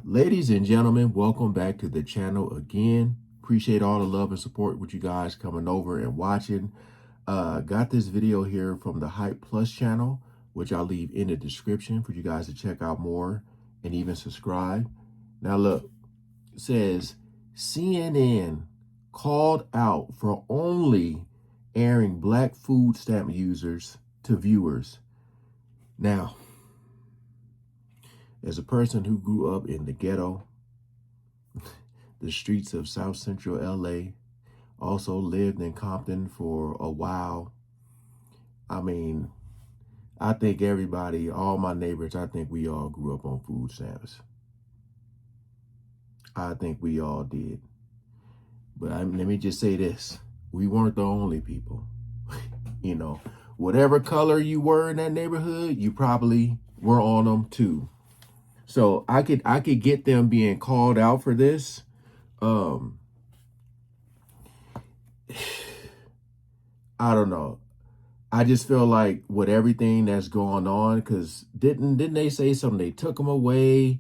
Ladies and gentlemen, welcome back to the channel again. Appreciate all the love and support with you guys coming over and watching. Got this video here from the Hype Plus channel, which I'll leave in the description for you guys to check out more and even subscribe. Now look, it says CNN called out for only airing black food stamp users to viewers. Now, as a person who grew up in the ghetto, the streets of South Central LA, also lived in Compton for a while. I mean, I think everybody, all my neighbors, I think we all grew up on food stamps. I think we all did. But let me just say this. We weren't the only people. You know, whatever color you were in that neighborhood, you probably were on them too. So I could get them being called out for this. I don't know. I just feel like with everything that's going on, because didn't they say something? They took them away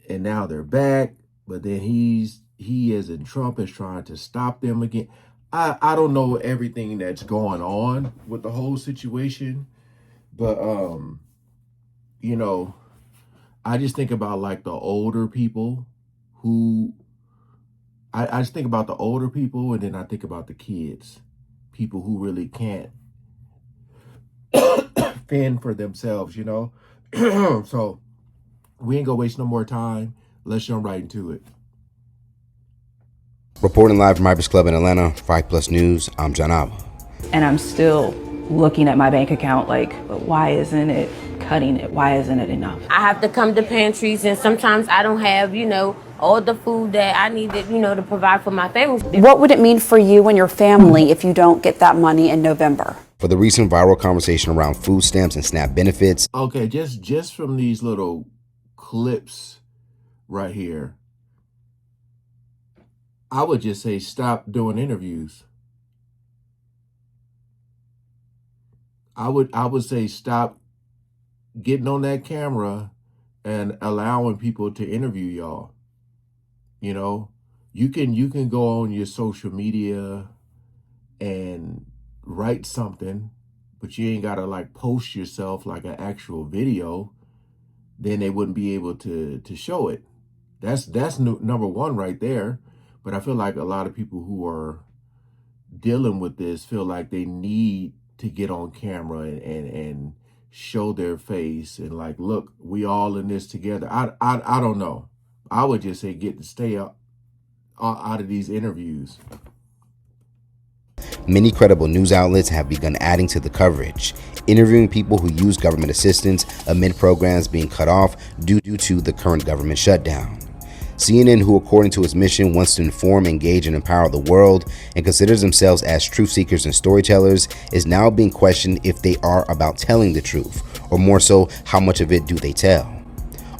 and now they're back, but then he as in Trump is trying to stop them again. I don't know everything that's going on with the whole situation, but you know, I just think about like the older people who I just think about the older people, and then I think about the kids, people who really can't fend for themselves, you know? So we ain't gonna waste no more time. Let's jump right into it. Reporting live from Hypers Club in Atlanta, 5 Plus News, I'm John Alba. And I'm still looking at my bank account like, but why isn't it cutting it? Why isn't it enough? I have to come to pantries, and sometimes I don't have, all the food that I needed, to provide for my family. What would it mean for you and your family if you don't get that money in November? For the recent viral conversation around food stamps and SNAP benefits. Okay, just from these little clips right here, I would just say stop doing interviews. I would say stop getting on that camera and allowing people to interview y'all. You know, you can go on your social media and write something, but you ain't gotta like post yourself like an actual video. Then they wouldn't be able to show it. That's number one right there. But I feel like a lot of people who are dealing with this feel like they need to get on camera and show their face and like, look, we all in this together. I don't know. I would just say stay out of these interviews. Many credible news outlets have begun adding to the coverage, interviewing people who use government assistance amid programs being cut off due to the current government shutdown. CNN, who according to its mission wants to inform, engage, and empower the world and considers themselves as truth seekers and storytellers, is now being questioned if they are about telling the truth, or more so, how much of it do they tell?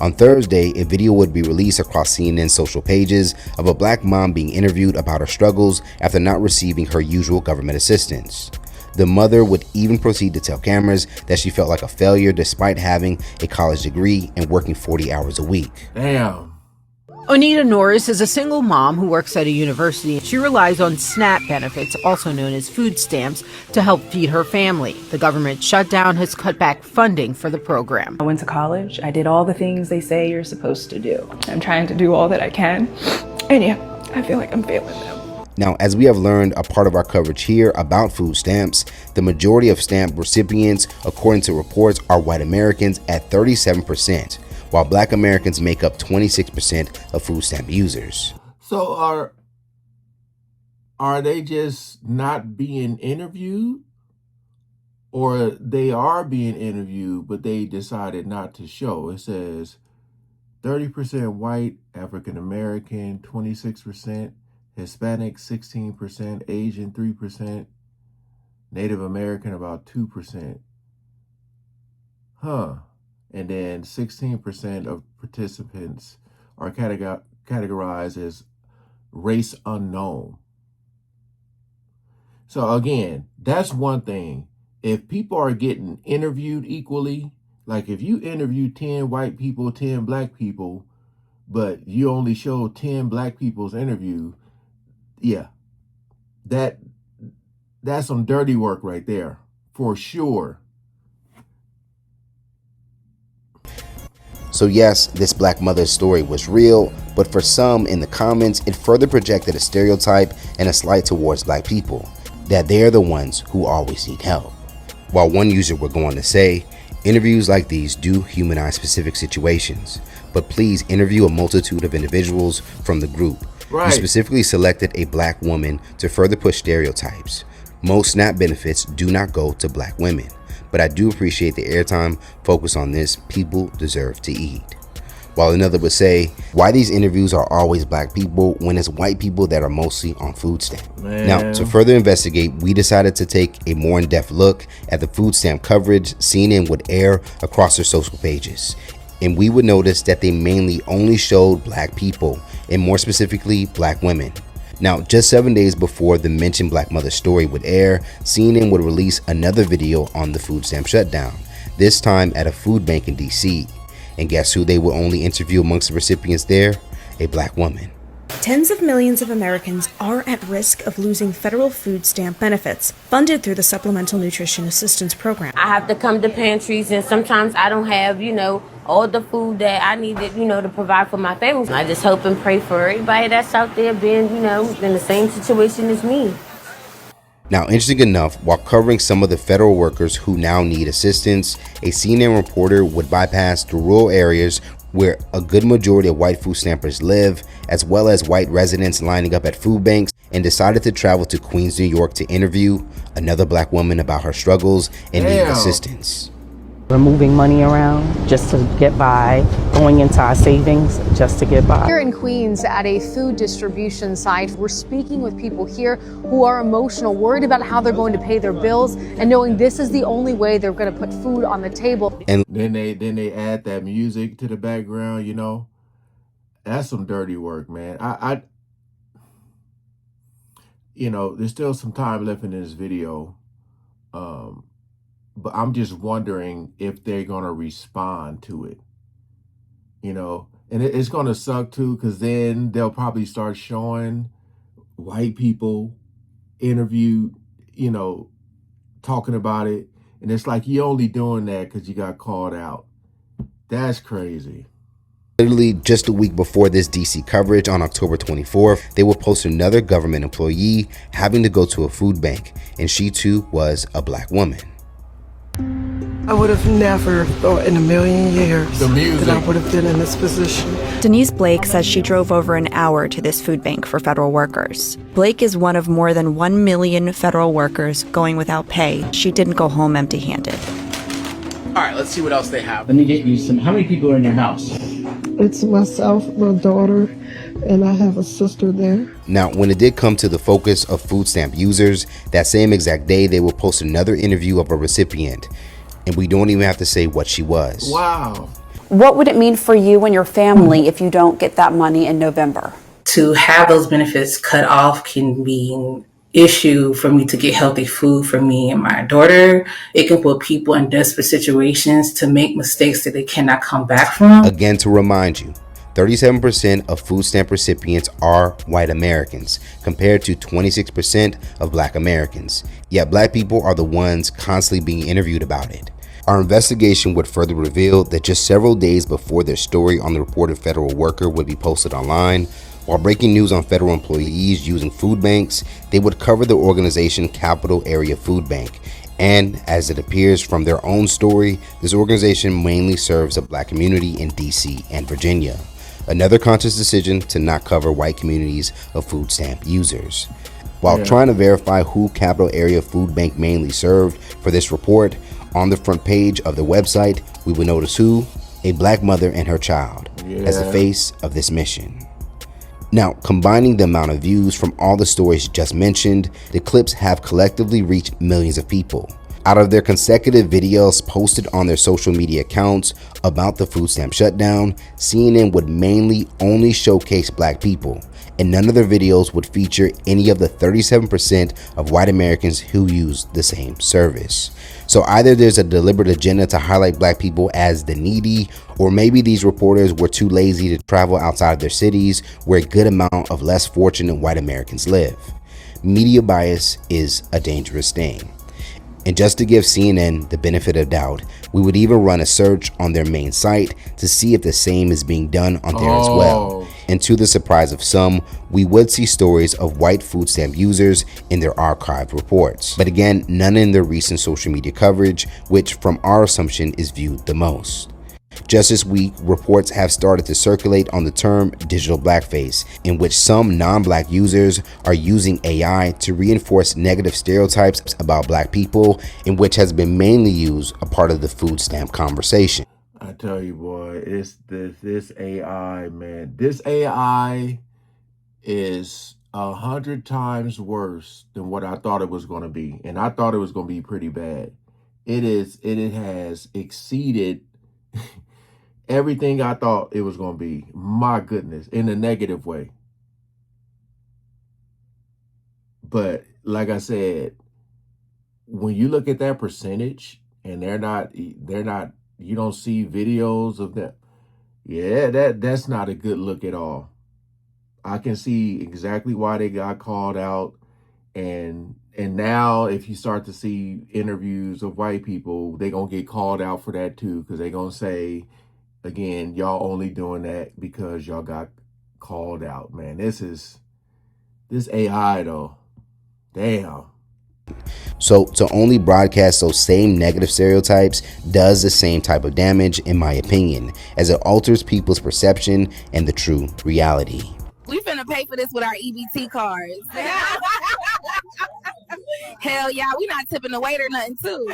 On Thursday, a video would be released across CNN's social pages of a black mom being interviewed about her struggles after not receiving her usual government assistance. The mother would even proceed to tell cameras that she felt like a failure despite having a college degree and working 40 hours a week. Damn. Onita Norris is a single mom who works at a university. She relies on SNAP benefits, also known as food stamps, to help feed her family. The government shutdown has cut back funding for the program. I went to college. I did all the things they say you're supposed to do. I'm trying to do all that I can. And yeah, I feel like I'm failing them. Now, as we have learned a part of our coverage here about food stamps, the majority of stamp recipients, according to reports, are white Americans at 37%. While black Americans make up 26% of food stamp users. So are they just not being interviewed? Or they are being interviewed, but they decided not to show? It says 30% white, African American, 26%, Hispanic, 16%, Asian, 3%, Native American, about 2%. Huh. And then 16% of participants are categorized as race unknown. So again, that's one thing. If people are getting interviewed equally, like if you interview 10 white people, 10 black people, but you only show 10 black people's interview. Yeah, that's some dirty work right there, for sure. So yes, this black mother's story was real, but for some in the comments, it further projected a stereotype and a slight towards black people, that they're the ones who always need help. While one user would go on to say, interviews like these do humanize specific situations, but please interview a multitude of individuals from the group. Right. You specifically selected a black woman to further push stereotypes. Most SNAP benefits do not go to black women, but I do appreciate the airtime focus on this. People deserve to eat. While another would say, why these interviews are always black people when it's white people that are mostly on food stamp. Now, to further investigate, we decided to take a more in-depth look at the food stamp coverage CNN would air across their social pages. And we would notice that they mainly only showed black people, and more specifically, black women. Now, just 7 days before the mentioned black mother story would air, CNN would release another video on the food stamp shutdown, this time at a food bank in DC. And guess who they would only interview amongst the recipients there? A black woman. Tens of millions of Americans are at risk of losing federal food stamp benefits funded through the Supplemental Nutrition Assistance Program. I have to come to pantries, and sometimes I don't have, all the food that I needed, to provide for my family. I just hope and pray for everybody that's out there being, in the same situation as me. Now, interesting enough, while covering some of the federal workers who now need assistance, a CNN reporter would bypass the rural areas where a good majority of white food stampers live, as well as white residents lining up at food banks, and decided to travel to Queens, New York to interview another black woman about her struggles and need assistance. We're moving money around just to get by, going into our savings just to get by. Here in Queens at a food distribution site, we're speaking with people here who are emotional, worried about how they're going to pay their bills, and knowing this is the only way they're going to put food on the table. And then they add that music to the background, That's some dirty work, man. I there's still some time left in this video. But I'm just wondering if they're going to respond to it, and it's going to suck too, because then they'll probably start showing white people interviewed, talking about it. And it's like, you're only doing that because you got called out. That's crazy. Literally just a week before this DC coverage, on October 24th, they will post another government employee having to go to a food bank, and she too was a black woman. I would have never thought in a million years that I would have been in this position. Denise Blake says she drove over an hour to this food bank for federal workers. Blake is one of more than 1 million federal workers going without pay. She didn't go home empty-handed. All right, let's see what else they have. Let me get you some. How many people are in your house? It's myself, my daughter, and I have a sister there. Now, when it did come to the focus of food stamp users, that same exact day, they will post another interview of a recipient. And we don't even have to say what she was. Wow. What would it mean for you and your family if you don't get that money in November? To have those benefits cut off can be an issue for me to get healthy food for me and my daughter. It can put people in desperate situations to make mistakes that they cannot come back from. Again, to remind you, 37% of food stamp recipients are white Americans, compared to 26% of black Americans. Yet black people are the ones constantly being interviewed about it. Our investigation would further reveal that just several days before their story on the reported federal worker would be posted online, while breaking news on federal employees using food banks, they would cover the organization Capital Area Food Bank. And as it appears from their own story, this organization mainly serves a black community in DC and Virginia. Another conscious decision to not cover white communities of food stamp users. While trying to verify who Capital Area Food Bank mainly served for this report, on the front page of the website, we would notice who? A black mother and her child as the face of this mission. Now, combining the amount of views from all the stories just mentioned, the clips have collectively reached millions of people. Out of their consecutive videos posted on their social media accounts about the food stamp shutdown, CNN would mainly only showcase black people, and none of their videos would feature any of the 37% of white Americans who use the same service. So either there's a deliberate agenda to highlight black people as the needy, or maybe these reporters were too lazy to travel outside of their cities where a good amount of less fortunate white Americans live. Media bias is a dangerous thing. And just to give CNN the benefit of doubt, we would even run a search on their main site to see if the same is being done on there as well. And to the surprise of some, we would see stories of white food stamp users in their archived reports. But again, none in their recent social media coverage, which from our assumption is viewed the most. Just this week, reports have started to circulate on the term digital blackface, in which some non-black users are using AI to reinforce negative stereotypes about black people, in which has been mainly used a part of the food stamp conversation. I tell you, boy, it's this AI, man. This AI is 100 times worse than what I thought it was going to be, and I thought it was going to be pretty bad. It has exceeded everything I thought it was going to be. My goodness, in a negative way. But like I said, when you look at that percentage, and they're not, you don't see videos of them. Yeah, that's not a good look at all. I can see exactly why they got called out. And now if you start to see interviews of white people, they're going to get called out for that too, because they're going to say, again, y'all only doing that because y'all got called out, man. This AI though, damn. So to only broadcast those same negative stereotypes does the same type of damage, in my opinion, as it alters people's perception and the true reality. We finna pay for this with our EBT cards. Hell yeah, we not tipping the waiter nothing too.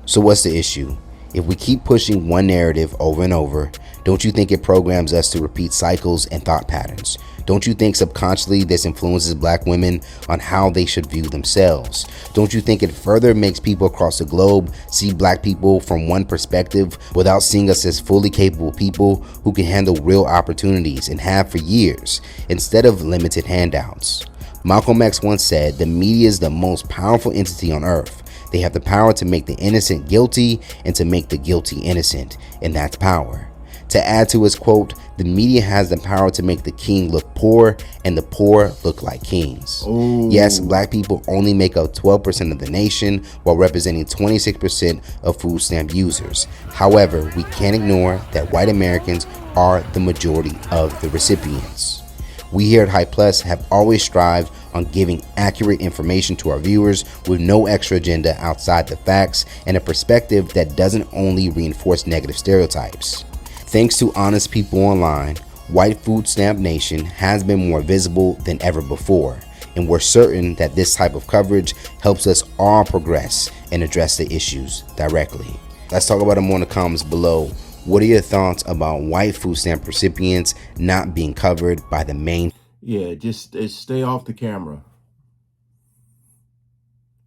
So what's the issue? If we keep pushing one narrative over and over, don't you think it programs us to repeat cycles and thought patterns? Don't you think subconsciously this influences black women on how they should view themselves? Don't you think it further makes people across the globe see black people from one perspective without seeing us as fully capable people who can handle real opportunities and have for years, instead of limited handouts? Malcolm X once said, the media is the most powerful entity on earth. They have the power to make the innocent guilty and to make the guilty innocent, and that's power. To add to his quote, the media has the power to make the king look poor and the poor look like kings. Ooh. Yes, black people only make up 12% of the nation while representing 26% of food stamp users. However, we can't ignore that white Americans are the majority of the recipients. We here at Hype Plus have always strived on giving accurate information to our viewers with no extra agenda outside the facts and a perspective that doesn't only reinforce negative stereotypes. Thanks to honest people online, White Food Stamp Nation has been more visible than ever before, and we're certain that this type of coverage helps us all progress and address the issues directly. Let's talk about them in the comments below. What are your thoughts about white food stamp recipients not being covered by the main? Yeah, just stay off the camera.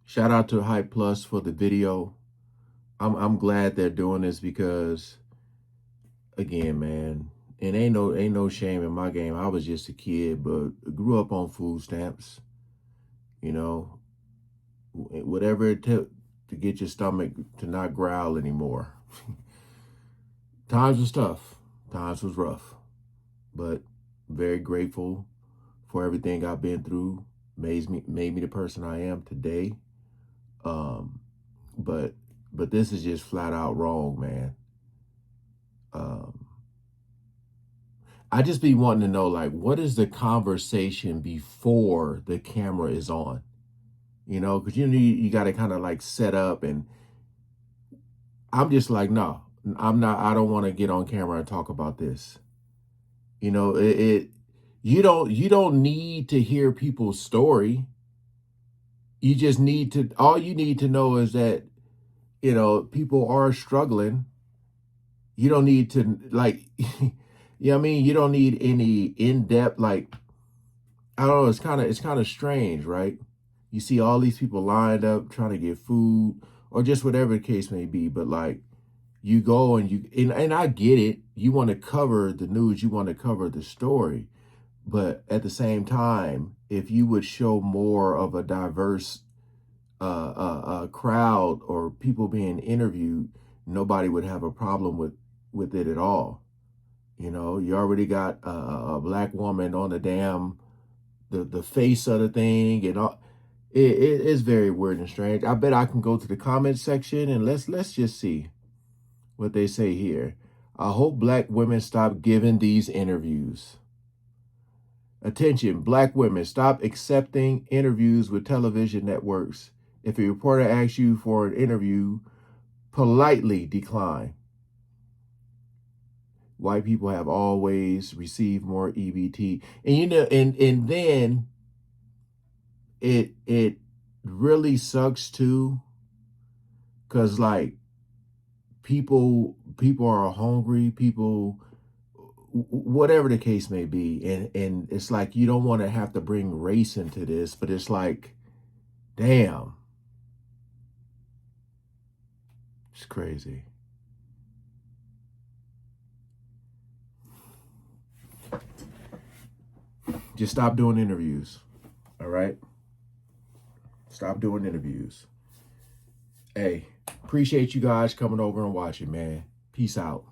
Shout out to Hype Plus for the video. I'm glad they're doing this because, again, man, and ain't no shame in my game. I was just a kid, but grew up on food stamps. You know, whatever it took to get your stomach to not growl anymore. Times was tough. Times was rough. But very grateful for everything I've been through. Made me the person I am today. But this is just flat out wrong, man. I just be wanting to know, like, what is the conversation before the camera is on? You know, because you got to kind of like set up, and I'm just like, no, I don't want to get on camera and talk about this. You know, you don't need to hear people's story. You just need to, all you need to know is that, you know, people are struggling. You don't need to, like, you know what I mean? You don't need any in-depth, like, I don't know, it's kind of strange, right? You see all these people lined up trying to get food or just whatever the case may be, but like, you go and I get it. You want to cover the news, you want to cover the story, but at the same time, if you would show more of a diverse a crowd or people being interviewed, nobody would have a problem with it at all. You know, you already got a black woman on the face of the thing, and all. It is very weird and strange. I bet I can go to the comment section and let's just see what they say here. I hope black women stop giving these interviews. Attention, black women, stop accepting interviews with television networks. If a reporter asks you for an interview, politely decline. White people have always received more EBT. And you know, and then it really sucks too, because like people are hungry, people, whatever the case may be, and it's like you don't want to have to bring race into this, but it's like, damn, it's crazy. Just stop doing interviews. All right, stop doing interviews. Hey, appreciate you guys coming over and watching, man. Peace out.